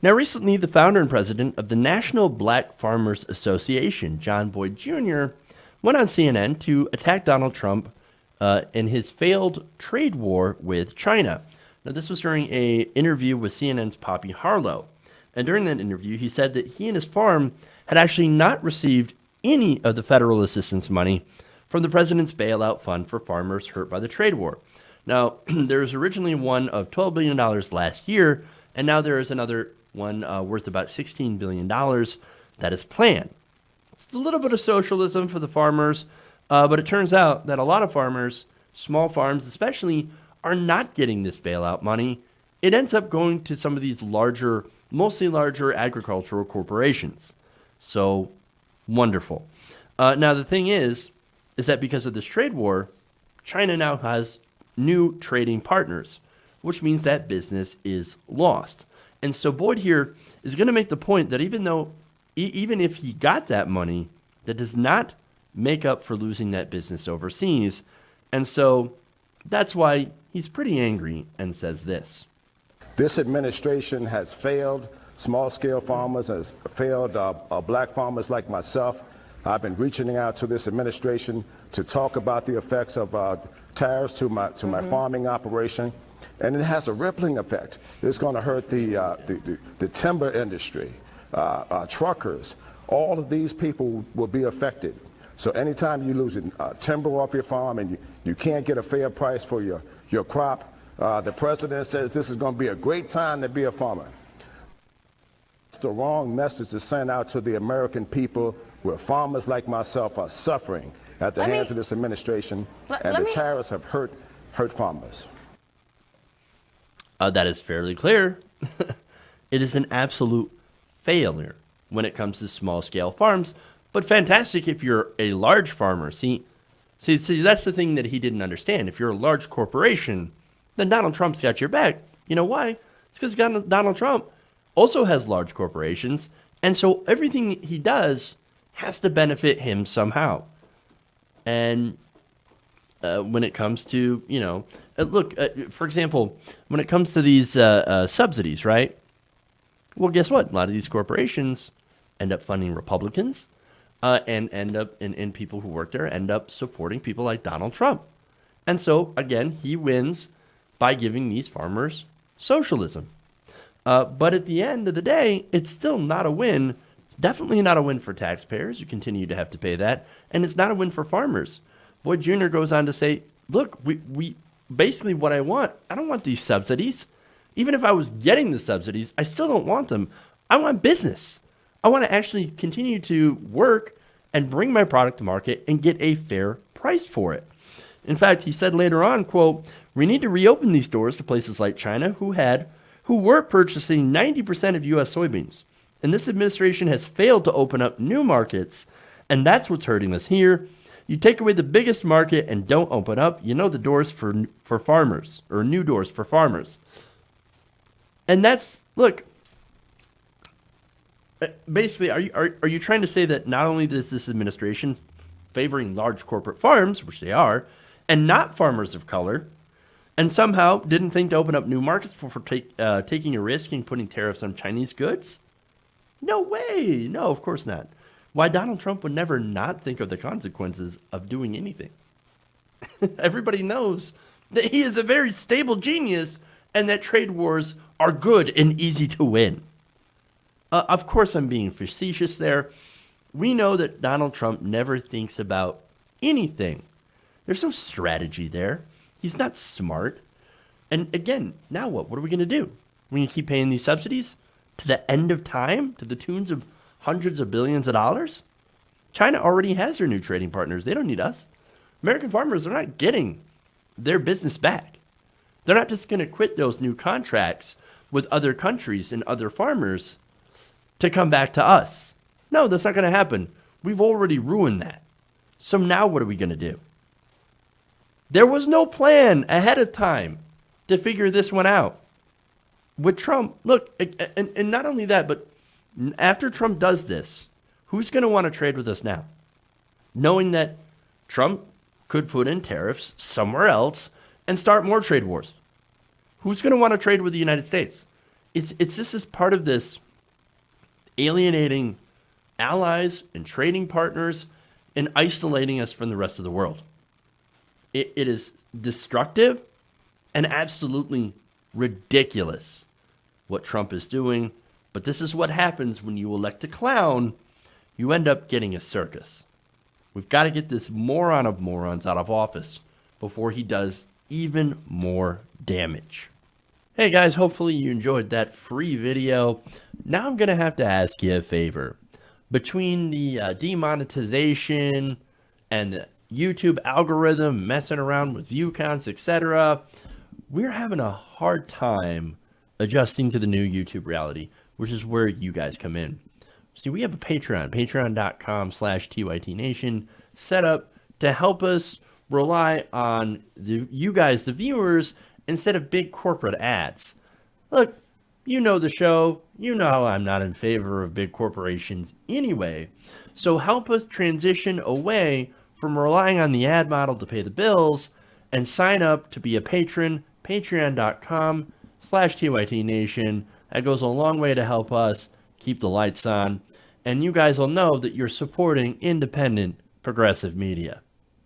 Now, recently, the founder and president of the National Black Farmers Association, John Boyd Jr., went on CNN to attack Donald Trump in his failed trade war with China. Now, this was during an interview with CNN's Poppy Harlow. And during that interview, he said that he and his farm had actually not received any of the federal assistance money from the president's bailout fund for farmers hurt by the trade war. Now, there was originally one of $12 billion last year, and now there is another one worth about $16 billion that is planned. It's a little bit of socialism for the farmers, but it turns out that a lot of farmers, small farms especially, are not getting this bailout money. It ends up going to some of these larger, mostly larger agricultural corporations. So, wonderful. Now, the thing is that because of this trade war, China now has new trading partners, which means that business is lost. And so Boyd here is going to make the point that even if he got that money, that does not make up for losing that business overseas. And so that's why he's pretty angry and says this. This administration has failed small-scale farmers, has failed black farmers like myself. I've been reaching out to this administration to talk about the effects of tariffs to my farming operation. And it has a rippling effect. It's going to hurt the timber industry, truckers. All of these people will be affected. So anytime you lose timber off your farm and you can't get a fair price for your crop, the president says this is going to be a great time to be a farmer. It's the wrong message to send out to the American people, where farmers like myself are suffering at the hands of this administration, and the tariffs have hurt farmers. That is fairly clear. It is an absolute failure when it comes to small-scale farms, but fantastic if you're a large farmer. See, that's the thing that he didn't understand. If you're a large corporation, then Donald Trump's got your back. You know why? It's because Donald Trump also has large corporations, and so everything he does has to benefit him somehow. And when it comes to, look, for example, when it comes to these subsidies, right? Well, guess what? A lot of these corporations end up funding Republicans and end up, and people who work there end up supporting people like Donald Trump. And so, again, he wins by giving these farmers socialism. But at the end of the day, it's still not a win. It's definitely not a win for taxpayers. You continue to have to pay that. And it's not a win for farmers. Boyd Jr. goes on to say, look, we basically what I don't want these subsidies. Even if I was getting the subsidies, I still don't want them. I want business. I want to actually continue to work and bring my product to market and get a fair price for it. In fact, he said later on, quote, we need to reopen these doors to places like China who were purchasing 90% of U.S. soybeans. And this administration has failed to open up new markets, and that's what's hurting us here. You take away the biggest market and don't open up, the doors for farmers, or new doors for farmers. And that's, look, basically, are you trying to say that not only is this administration favoring large corporate farms, which they are, and not farmers of color, and somehow didn't think to open up new markets for taking a risk and putting tariffs on Chinese goods? No way. No, of course not. Why Donald Trump would never not think of the consequences of doing anything. Everybody knows that he is a very stable genius and that trade wars are good and easy to win. Of course, I'm being facetious there. We know that Donald Trump never thinks about anything. There's no strategy there. He's not smart. And again, now what? What are we going to do? We're going to keep paying these subsidies to the end of time, to the tunes of hundreds of billions of dollars? China already has their new trading partners. They don't need us. American farmers are not getting their business back. They're not just going to quit those new contracts with other countries and other farmers to come back to us. No, that's not going to happen. We've already ruined that. So now what are we going to do? There was no plan ahead of time to figure this one out. With Trump, look, and not only that, but after Trump does this, who's going to want to trade with us now? Knowing that Trump could put in tariffs somewhere else and start more trade wars. Who's going to want to trade with the United States? it's just as part of this alienating allies and trading partners and isolating us from the rest of the world. It is destructive and absolutely ridiculous what Trump is doing. But this is what happens when you elect a clown. You end up getting a circus. We've got to get this moron of morons out of office before he does even more damage. Hey guys, hopefully you enjoyed that free video. Now I'm going to have to ask you a favor. Between the demonetization and the YouTube algorithm messing around with view counts, etc., we're having a hard time adjusting to the new YouTube reality, which is where you guys come in. See, we have a Patreon, patreon.com/TYTNation, set up to help us rely on you guys, the viewers, instead of big corporate ads. Look, you know the show. You know I'm not in favor of big corporations anyway. So help us transition away from relying on the ad model to pay the bills and sign up to be a patron, patreon.com/TYTNation. That goes a long way to help us keep the lights on. And you guys will know that you're supporting independent progressive media.